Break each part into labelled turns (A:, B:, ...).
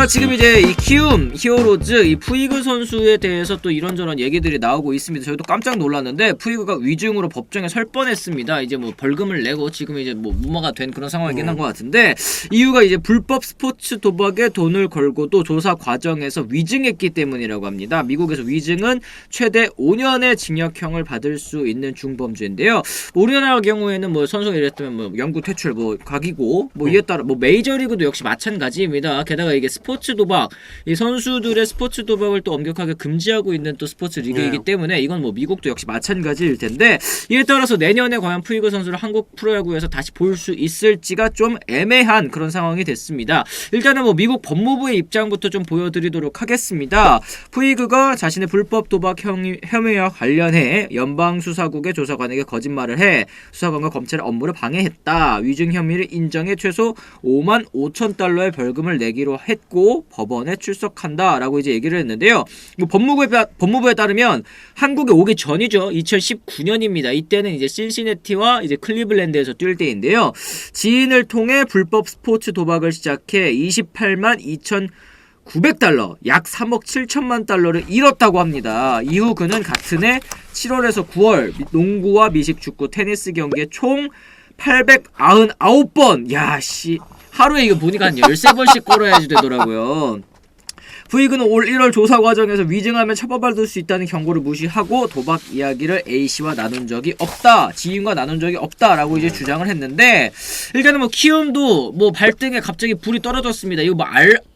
A: 지금 이제 이 키움 히어로즈 이 푸이그 선수에 대해서 또 이런저런 얘기들이 나오고 있습니다. 저희도 깜짝 놀랐는데 푸이그가 위증으로 법정에 설 뻔했습니다. 이제 뭐 벌금을 내고 지금 이제 뭐 무마가 된 그런 상황이긴 한 것 같은데, 이유가 이제 불법 스포츠 도박에 돈을 걸고도 조사 과정에서 위증했기 때문이라고 합니다. 미국에서 위증은 최대 5년의 징역형을 받을 수 있는 중범죄인데요. 우리나라 경우에는 뭐 선수가 이랬다면 뭐 영구 퇴출 뭐 각이고, 뭐 이에 따라 뭐 메이저리그도 역시 마찬가지입니다. 게다가 이게 스포츠 도박, 이 선수들의 스포츠 도박을 또 엄격하게 금지하고 있는 또 스포츠 리그이기 때문에 이건 뭐 미국도 역시 마찬가지일 텐데, 이에 따라서 내년에 과연 푸이그 선수를 한국 프로야구에서 다시 볼 수 있을지가 좀 애매한 그런 상황이 됐습니다. 일단은 뭐 미국 법무부의 입장부터 좀 보여드리도록 하겠습니다. 푸이그가 자신의 불법 도박 혐의와 관련해 연방수사국의 조사관에게 거짓말을 해 수사관과 검찰의 업무를 방해했다. 위증 혐의를 인정해 최소 55,000달러의 벌금을 내기로 했고 법원에 출석한다 라고 이제 얘기를 했는데요. 뭐 법무부에 따르면 한국에 오기 전이죠. 2019년입니다. 이때는 이제 신시내티와 이제 클리블랜드에서 뛸 때인데요. 지인을 통해 불법 스포츠 도박을 시작해 28만 2,900달러, 약 3억 7천만 달러를 잃었다고 합니다. 이후 그는 같은 해 7월에서 9월 농구와 미식, 축구, 테니스 경기에 총 899번, 야씨, 하루에 이거 보니까 한 13번씩 걸어야지 되더라고요. 푸이그는 올 1월 조사 과정에서 위증하면 처벌받을 수 있다는 경고를 무시하고 도박 이야기를 A씨와 나눈 적이 없다, 지인과 나눈 적이 없다라고 이제 주장을 했는데, 일단은 뭐 키움도 뭐 발등에 갑자기 불이 떨어졌습니다. 이거 뭐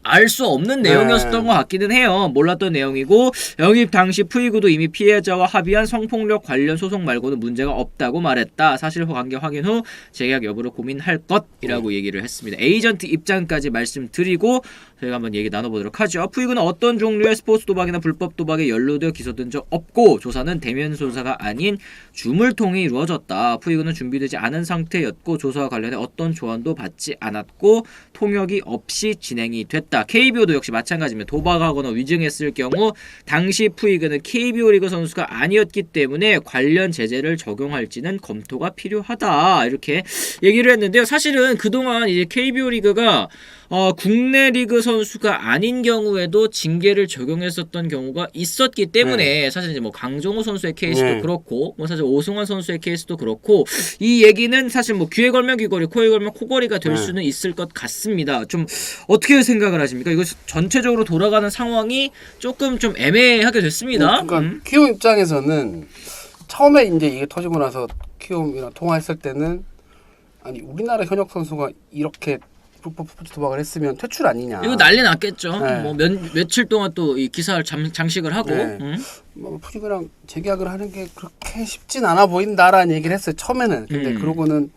A: 알 수 없는 내용이었던 것 같기는 해요. 몰랐던 내용이고, 영입 당시 푸이그도 이미 피해자와 합의한 성폭력 관련 소송 말고는 문제가 없다고 말했다. 사실관계 확인 후 재계약 여부를 고민할 것이라고 얘기를 했습니다. 에이전트 입장까지 말씀드리고 저희가 한번 얘기 나눠보도록 하죠. 푸이그는 어떤 종류의 스포츠 도박이나 불법 도박에 연루되어 기소된 적 없고 조사는 대면 조사가 아닌 줌을 통해 이루어졌다. 푸이그는 준비되지 않은 상태였고 조사와 관련해 어떤 조언도 받지 않았고 통역이 없이 진행이 됐다. KBO도 역시 마찬가지입니다. 도박하거나 위증했을 경우 당시 푸이그는 KBO 리그 선수가 아니었기 때문에 관련 제재를 적용할지는 검토가 필요하다, 이렇게 얘기를 했는데요. 사실은 그동안 이제 KBO 리그가 국내 리그 선수가 아닌 경우에도 징계를 적용했었던 경우가 있었기 때문에 사실 이제 뭐 강정호 선수의 케이스도 그렇고, 뭐 사실 오승환 선수의 케이스도 그렇고, 이 얘기는 사실 뭐 귀에 걸면 귀걸이, 코에 걸면 코걸이가 될 수는 있을 것 같습니다. 좀 어떻게 생각을 하십니까? 이거 전체적으로 돌아가는 상황이 조금 좀 애매하게 됐습니다.
B: 그러니까 키움 입장에서는 처음에 이제 이게 터지고 나서 키움이랑 통화했을 때는, 아니 우리나라 현역 선수가 이렇게 불법 스포츠 도박을 했으면 퇴출 아니냐.
A: 이거 난리 났겠죠. 뭐 며칠 동안 또 이 기사를 장식을 하고.
B: 뭐 푸이그랑 재계약을 하는 게 그렇게 쉽진 않아 보인다라는 얘기를 했어요. 처음에는. 근데 그러고는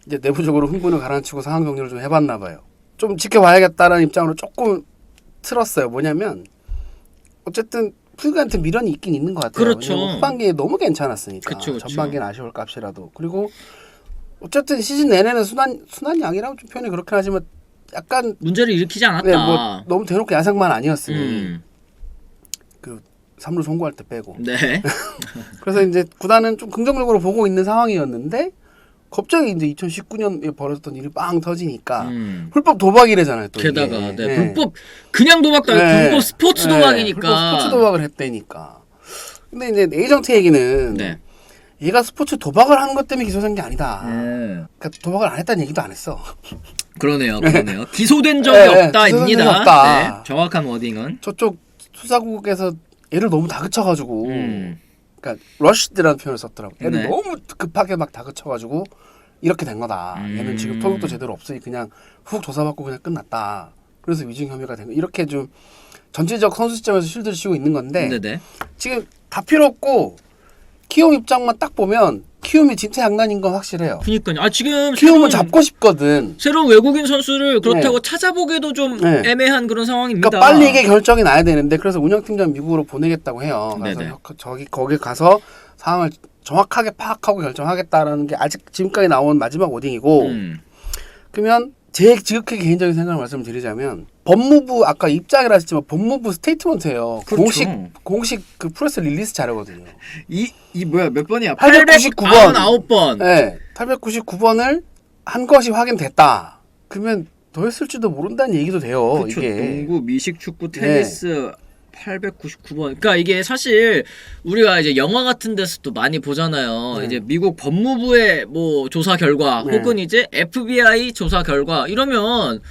B: 이제 내부적으로 흥분을 가라앉히고 상황 정리를 좀 해봤나 봐요. 좀 지켜봐야겠다라는 입장으로 조금 틀었어요. 뭐냐면 어쨌든 푸이그한테 미련이 있긴 있는 것 같아요.
A: 그렇죠.
B: 후반기에 너무 괜찮았으니까. 그쵸. 전반기는 아쉬울 값이라도. 그리고 어쨌든 시즌 내내는 순한 양이라고 좀 표현이 그렇긴 하지만 약간
A: 문제를 일으키지 않았다.
B: 네, 뭐 너무 대놓고 야생만 아니었으니 그 3루 송구할 때 빼고.
A: 네.
B: 그래서 이제 구단은 좀 긍정적으로 보고 있는 상황이었는데 갑자기 이제 2019년에 벌어졌던 일이 빵 터지니까 불법 도박이래잖아요. 또
A: 게다가 불법 그냥 도박도 아니고 불법 스포츠 도박이니까.
B: 불법 스포츠 도박을 했다니까. 근데 이제 에이전트 얘기는 얘가 스포츠 도박을 하는 것 때문에 기소된 게 아니다. 그러니까 도박을 안 했다는 얘기도 안 했어.
A: 그러네요. 기소된 적이 없다입니다.
B: 없다.
A: 정확한 워딩은
B: 저쪽 수사국에서 애를 너무 다그쳐가지고, 그러니까 러시드라는 표현을 썼더라고. 애를 너무 급하게 막 다그쳐가지고 이렇게 된 거다. 얘는 지금 통역도 제대로 없으니 그냥 훅 조사받고 그냥 끝났다. 그래서 위증 혐의가 된 거. 이렇게 좀 전체적 선수 시점에서 실드를 씌우고 있는 건데 지금 다 필요 없고. 키움 입장만 딱 보면 키움이 진짜 장난인 건 확실해요.
A: 그러니까요. 지금
B: 키움은 잡고 싶거든.
A: 새로운 외국인 선수를 그렇다고 찾아보기도 좀 애매한 그런 상황입니다.
B: 그러니까 빨리 이게 결정이 나야 되는데 그래서 운영팀장 미국으로 보내겠다고 해요. 그래서 거기 가서 상황을 정확하게 파악하고 결정하겠다라는 게 아직 지금까지 나온 마지막 워딩이고, 그러면 제 지극히 개인적인 생각을 말씀드리자면 법무부 아까 입장이라 하셨지만 법무부 스테이트먼트예요. 그렇죠. 공식 그 프레스 릴리스 자료거든요.
A: 이 뭐야 몇 번이야?
B: 899번.
A: 899번.
B: 네, 899번을 한 것이 확인됐다. 그러면 더 했을지도 모른다는 얘기도 돼요.
A: 그쵸,
B: 이게
A: 농구, 미식, 축구, 테니스 899번. 그러니까 이게 사실 우리가 이제 영화 같은 데서도 많이 보잖아요. 이제 미국 법무부의 뭐 조사 결과 혹은 이제 FBI 조사 결과 이러면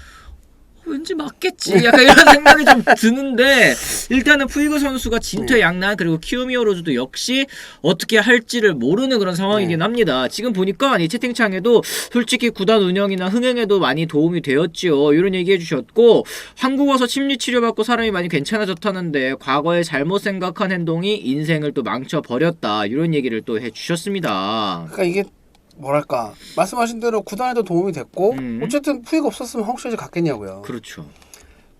A: 왠지 맞겠지. 약간 이런 생각이 좀 드는데 일단은 푸이그 선수가 진퇴양난 그리고 키움 히어로즈도 역시 어떻게 할지를 모르는 그런 상황이긴 합니다. 지금 보니까 이 채팅창에도 솔직히 구단 운영이나 흥행에도 많이 도움이 되었지요. 이런 얘기 해주셨고 한국 와서 심리 치료받고 사람이 많이 괜찮아졌다는데 과거에 잘못 생각한 행동이 인생을 또 망쳐버렸다. 이런 얘기를 또 해주셨습니다.
B: 그러니까 이게 뭐랄까 말씀하신 대로 구단에도 도움이 됐고 어쨌든 푸이가 없었으면 한국 시리즈 갔겠냐고요.
A: 그렇죠.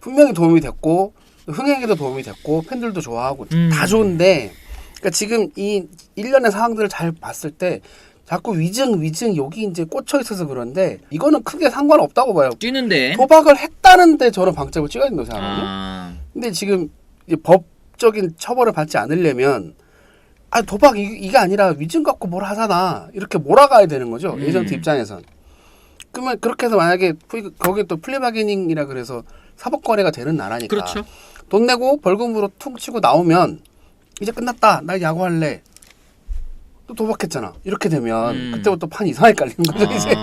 B: 분명히 도움이 됐고 흥행에도 도움이 됐고 팬들도 좋아하고 다 좋은데 그러니까 지금 이 일련의 상황들을 잘 봤을 때 자꾸 위증 여기 이제 꽂혀 있어서 그런데 이거는 크게 상관없다고 봐요.
A: 뛰는데
B: 도박을 했다는데 저는 방점을 찍어야 된다고 생각하거든요. 근데 지금 이제 법적인 처벌을 받지 않으려면 도박 이게 아니라 위증 갖고 뭘 하잖아 이렇게 몰아가야 되는 거죠. 에이전트 입장에선. 그러면 그렇게 해서 만약에 거기 또 플리바게닝이라 그래서 사법거래가 되는 나라니까
A: 그렇죠.
B: 돈 내고 벌금으로 퉁 치고 나오면 이제 끝났다 나 야구할래 또 도박했잖아 이렇게 되면 그때부터 판 이상하게 깔리는 거죠. 이제.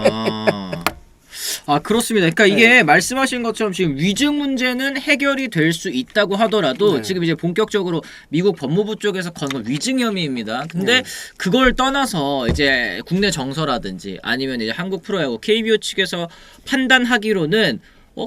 A: 그렇습니다. 그러니까 이게 말씀하신 것처럼 지금 위증 문제는 해결이 될 수 있다고 하더라도 지금 이제 본격적으로 미국 법무부 쪽에서 건 건 위증 혐의입니다. 근데 그걸 떠나서 이제 국내 정서라든지 아니면 이제 한국 프로야구 KBO 측에서 판단하기로는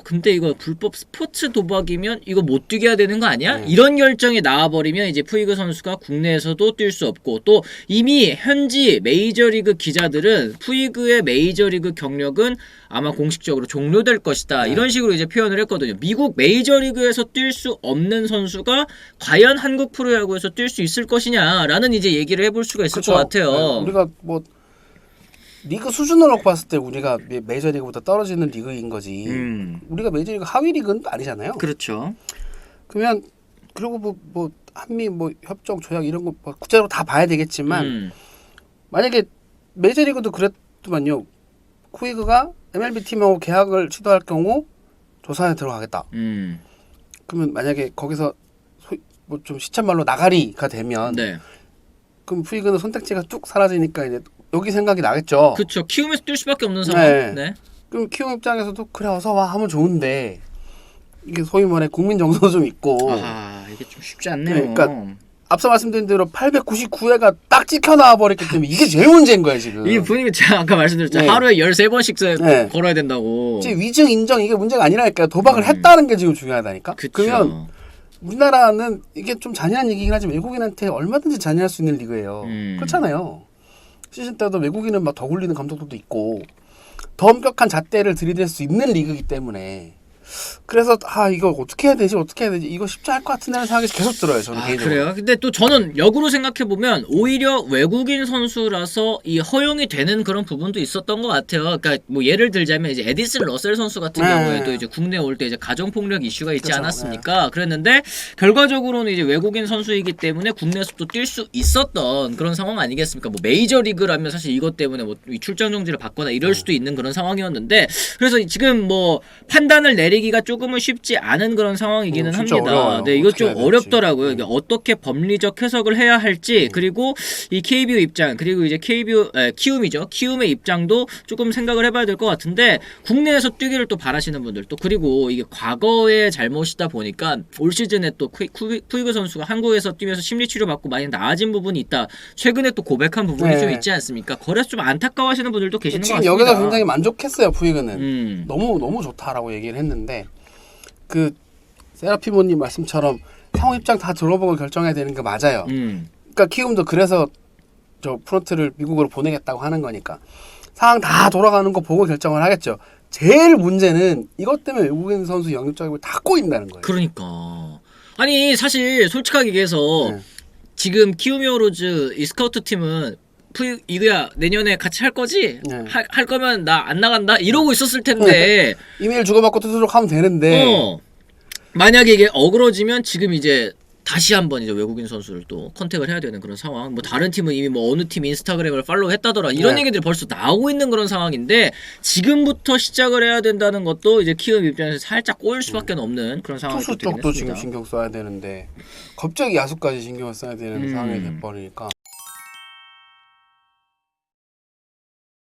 A: 근데 이거 불법 스포츠 도박이면 이거 못 뛰게 해야 되는 거 아니야? 이런 결정이 나와버리면 이제 푸이그 선수가 국내에서도 뛸 수 없고 또 이미 현지 메이저리그 기자들은 푸이그의 메이저리그 경력은 아마 공식적으로 종료될 것이다. 이런 식으로 이제 표현을 했거든요. 미국 메이저리그에서 뛸 수 없는 선수가 과연 한국 프로야구에서 뛸 수 있을 것이냐라는 이제 얘기를 해볼 수가 있을 것 같아요.
B: 우리가 뭐 리그 수준으로 봤을 때 우리가 메이저리그보다 떨어지는 리그인 거지. 우리가 메이저리그 하위 리그는 아니잖아요.
A: 그렇죠.
B: 그러면 그리고 뭐 한미 뭐 협정 조약 이런 거 뭐 구체적으로 다 봐야 되겠지만 만약에 메이저리그도 그랬더만요. 쿠이그가 MLB 팀하고 계약을 시도할 경우 조사에 들어가겠다. 그러면 만약에 거기서 뭐 좀 시쳇말로 나가리가 되면 그럼 푸이그는 선택지가 뚝 사라지니까 이제 여기 생각이 나겠죠.
A: 그렇죠. 키움에서 뛸 수밖에 없는 상황.
B: 그럼 키움 입장에서도 그래 어서 와 하면 좋은데 이게 소위 말해 국민 정서도 좀 있고.
A: 이게 좀 쉽지 않네요.
B: 그러니까 앞서 말씀드린 대로 899회가 딱 찍혀 나와 버렸기 때문에 이게 제일 문제인 거예요 지금.
A: 이 분위기 제가 아까 말씀드렸죠. 하루에 13번씩 걸어야 된다고.
B: 이제 위증 인정 이게 문제가 아니라니까요. 도박을 했다는 게 지금 중요하다니까. 그러면 우리나라는 이게 좀 잔인한 얘기긴 하지만 외국인한테 얼마든지 잔인할 수 있는 리그예요. 그렇잖아요. 시즌 때도 외국인은 막 더 굴리는 감독들도 있고 더 엄격한 잣대를 들이댈 수 있는 리그이기 때문에 그래서 이거 어떻게 해야 되지 이거 쉽지 않을 것 같은데 하는 생각이 계속 들어요 저는 개인적으로.
A: 그래요? 근데 또 저는 역으로 생각해보면 오히려 외국인 선수라서 이 허용이 되는 그런 부분도 있었던 것 같아요. 그러니까 뭐 예를 들자면 이제 에디슨 러셀 선수 같은 경우에도 이제 국내에 올 때 이제 가정폭력 이슈가 있지 않았습니까? 그랬는데 결과적으로는 이제 외국인 선수이기 때문에 국내에서 또 뛸 수 있었던 그런 상황 아니겠습니까? 뭐 메이저리그라면 사실 이것 때문에 뭐 출장 정지를 받거나 이럴 수도 있는 그런 상황이었는데 그래서 지금 뭐 판단을 내리기가 조금은 쉽지 않은 그런 상황이기는 합니다.
B: 어려워요.
A: 네, 이거 좀 어렵더라고요. 이게 어떻게 법리적 해석을 해야 할지 그리고 이 KBO 입장 그리고 이제 키움이죠. 키움의 입장도 조금 생각을 해봐야 될 것 같은데 국내에서 뛰기를 또 바라시는 분들 또 그리고 이게 과거의 잘못이다 보니까 올 시즌에 또 푸이그 선수가 한국에서 뛰면서 심리 치료 받고 많이 나아진 부분이 있다. 최근에 또 고백한 부분이 좀 있지 않습니까? 그래서 좀 안타까워하시는 분들도 계시는 것 같습니다.
B: 지금 여기서 굉장히 만족했어요 푸이그는. 너무 좋다라고 얘기를 했는데 그 세라피모님 말씀처럼 상호 입장 다 들어보고 결정해야 되는 게 맞아요. 그러니까 키움도 그래서 저 프론트를 미국으로 보내겠다고 하는 거니까 상황 다 돌아가는 거 보고 결정을 하겠죠. 제일 문제는 이것 때문에 외국인 선수 영입 자격을 다 꼬인다는 거예요.
A: 그러니까 아니 사실 솔직하게 얘기해서 지금 키움 히어로즈 이 스카우트 팀은 이거야 내년에 같이 할 거지? 할 거면 나 안 나간다? 이러고 있었을 텐데
B: 이메일 주고받고 뜨도록 하면 되는데
A: 만약에 이게 어그러지면 지금 이제 다시 한번 이제 외국인 선수를 또 컨택을 해야 되는 그런 상황. 뭐 다른 팀은 이미 뭐 어느 팀 인스타그램을 팔로우했다더라 이런
B: 네.
A: 얘기들이 벌써 나오고 있는 그런 상황인데 지금부터 시작을 해야 된다는 것도 이제 키움 입장에서 살짝 꼬일 수밖에 없는 그런 상황이
B: 투수
A: 또 되긴
B: 쪽도 지금
A: 했습니다.
B: 신경 써야 되는데 갑자기 야수까지 신경을 써야 되는 상황이 돼버리니까